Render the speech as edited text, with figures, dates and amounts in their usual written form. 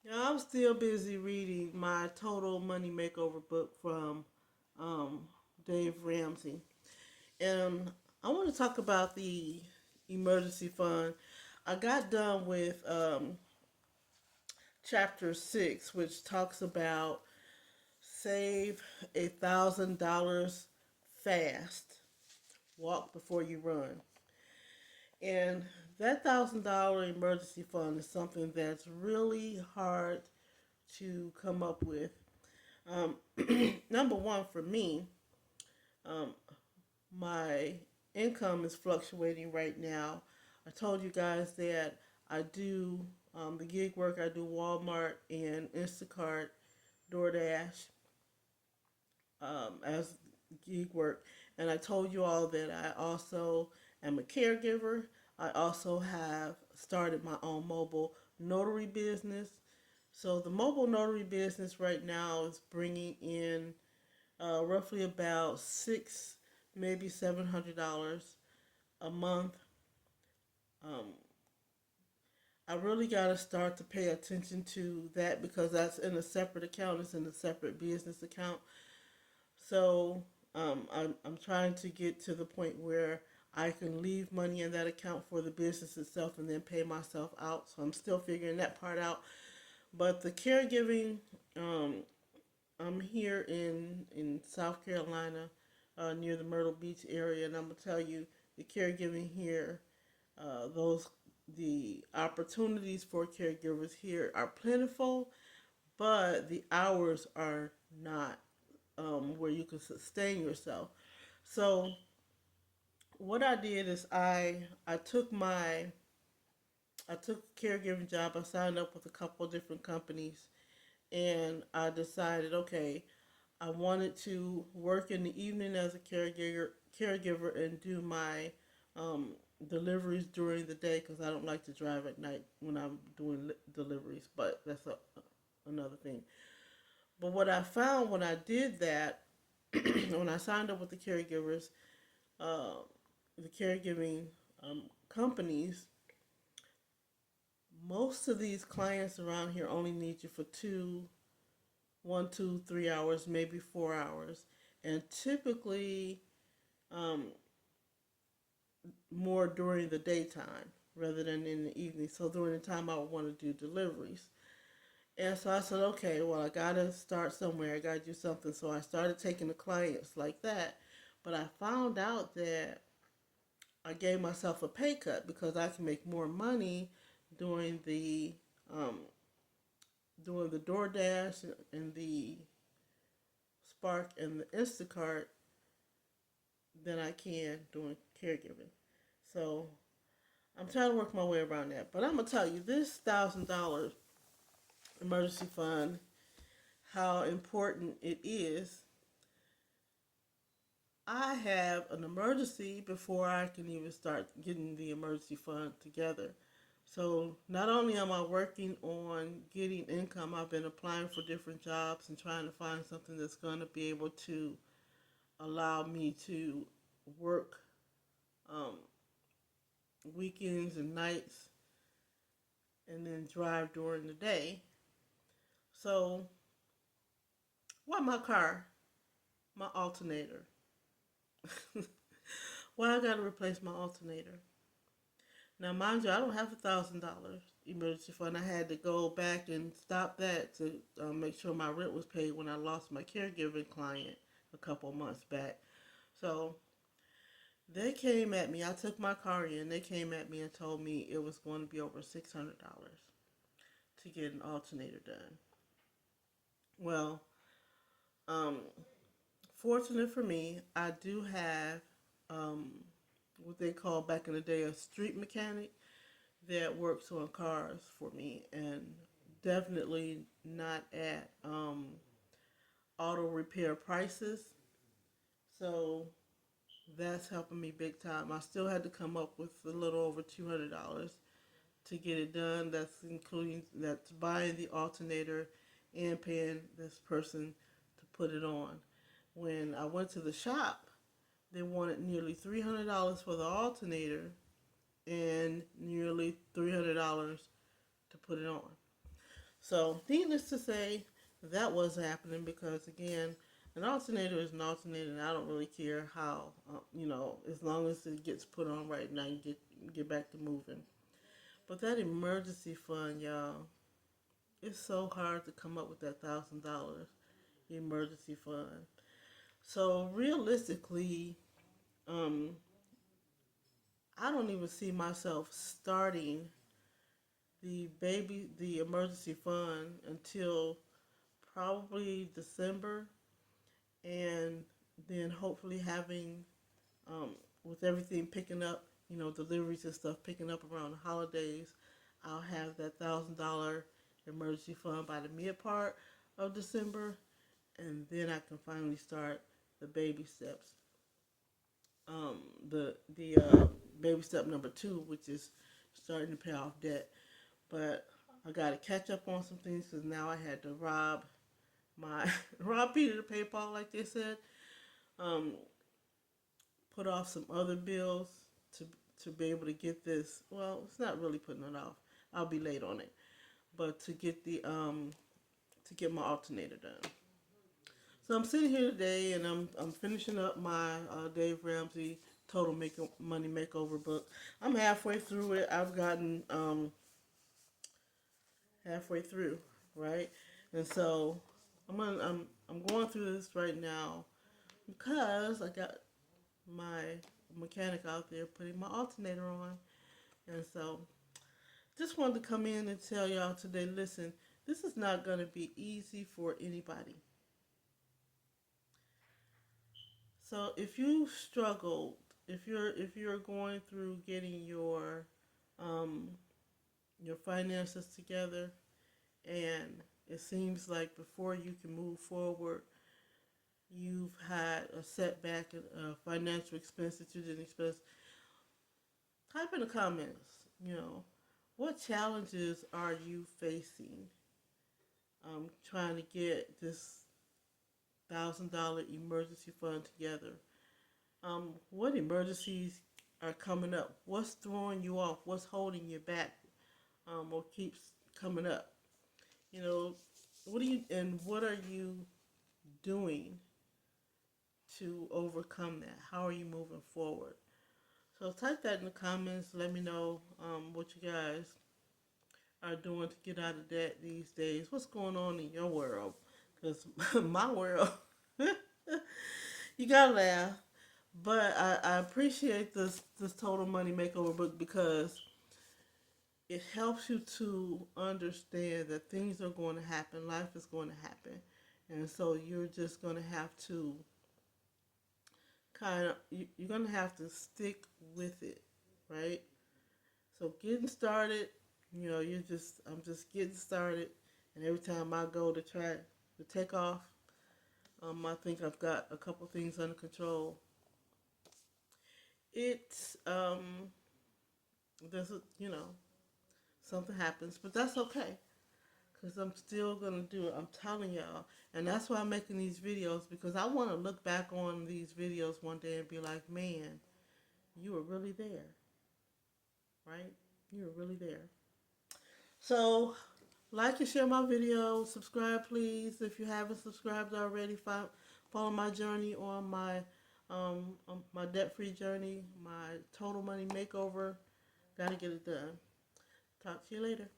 Yeah, I'm still busy reading my Total Money Makeover book from um, Dave Ramsey. And I want to talk about the emergency fund. I got done with chapter 6, which talks about save $1,000 fast, walk before you run. And that $1,000 emergency fund is something that's really hard to come up with. Um, Number one, for me, um, my income is fluctuating right now. I told you guys that I do the gig work. I do Walmart and Instacart, DoorDash as gig work, and I told you all that I also am a caregiver. I also have started my own mobile notary business. So the mobile notary business right now is bringing in roughly about six, maybe $700 a month. Um, I really got to start to pay attention to that because that's in a separate account. It's in a separate business account. So I'm trying to get to the point where I can leave money in that account for the business itself and then pay myself out. So I'm still figuring that part out. But the caregiving, um, I'm here in South Carolina, near the Myrtle Beach area, and I'm gonna tell you the caregiving here, those the opportunities for caregivers here are plentiful, but the hours are not where you can sustain yourself. So what I did is I took a caregiving job. I signed up with a couple of different companies, and I decided, okay, I wanted to work in the evening as a caregiver and do my um, deliveries during the day because I don't like to drive at night when I'm doing deliveries. But that's another thing. But what I found when I did that, when I signed up with the caregivers, uh, the caregiving companies, most of these clients around here only need you for 3 hours, maybe 4 hours, and typically um, more during the daytime rather than in the evening. So during the time I would want to do deliveries. And so I said, okay, well, I got to start somewhere. I got to do something. So I started taking the clients like that. But I found out that I gave myself a pay cut because I can make more money doing the um, doing the DoorDash and the Spark and the Instacart than I can doing caregiving. So I'm trying to work my way around that. But I'm gonna tell you this $1,000 emergency fund, how important it is. I have an emergency before I can even start getting the emergency fund together. So not only am I working on getting income, I've been applying for different jobs and trying to find something that's going to be able to allow me to work um, weekends and nights and then drive during the day. So, why my car? My alternator. Why I gotta replace my alternator? Now, mind you, I don't have $1,000 emergency fund. I had to go back and stop that to make sure my rent was paid when I lost my caregiving client a couple months back. So they came at me. I took my car in. They came at me and told me it was going to be over $600 to get an alternator done. Well, um, fortunate for me, I do have um, what they call back in the day a street mechanic that works on cars for me, and definitely not at auto repair prices. So that's helping me big time. I still had to come up with a little over $200 to get it done. That's buying the alternator and paying this person to put it on. When I went to the shop, they wanted nearly $300 for the alternator and nearly $300 to put it on. So, needless to say, that was happening because, again, an alternator is an alternator, and I don't really care how, as long as it gets put on right now, you get back to moving. But that emergency fund, y'all, it's so hard to come up with that $1,000 emergency fund. So realistically, um, I don't even see myself starting the emergency fund until probably December, and then hopefully having, with everything picking up, deliveries and stuff picking up around the holidays, I'll have that $1,000 emergency fund by the mid part of December, and then I can finally start the baby steps. The baby step number two, which is starting to pay off debt. But I got to catch up on some things because now I had to my rob Peter to pay Paul, like they said. Um, put off some other bills to to be able to get this. Well, it's not really putting it off. I'll be late on it, but to get my alternator done. So I'm sitting here today, and I'm finishing up my Dave Ramsey Money Makeover book. I'm halfway through it. I've gotten halfway through, right? And so I'm going through this right now because I got my mechanic out there putting my alternator on, and so just wanted to come in and tell y'all today. Listen, this is not going to be easy for anybody. So if you struggled, if you're going through getting um, your finances together, and it seems like before you can move forward, you've had a setback, a financial expense that you didn't expect, type in the comments. You know, what challenges are you facing? Trying to get this $1,000 emergency fund together. What emergencies are coming up? What's throwing you off? What's holding you back? Or keeps coming up? You know, what are you doing to overcome that? How are you moving forward? So type that in the comments. Let me know what you guys are doing to get out of debt these days. What's going on in your world? Because my world, you gotta laugh. But I appreciate this Total Money Makeover book because it helps you to understand that things are going to happen. Life is going to happen, and so you're just going to have to you're going to have to stick with it, right? So getting started, I'm just getting started, and every time I go to try to take off, I think I've got a couple things under control. It's there's a, something happens, but that's okay because I'm still gonna do it. I'm telling y'all, and that's why I'm making these videos because I want to look back on these videos one day and be like, man, you were really there, right? You were really there. So, like and share my video. Subscribe, please, if you haven't subscribed already. Follow my journey on my debt-free journey, my total money makeover. Gotta get it done. Talk to you later.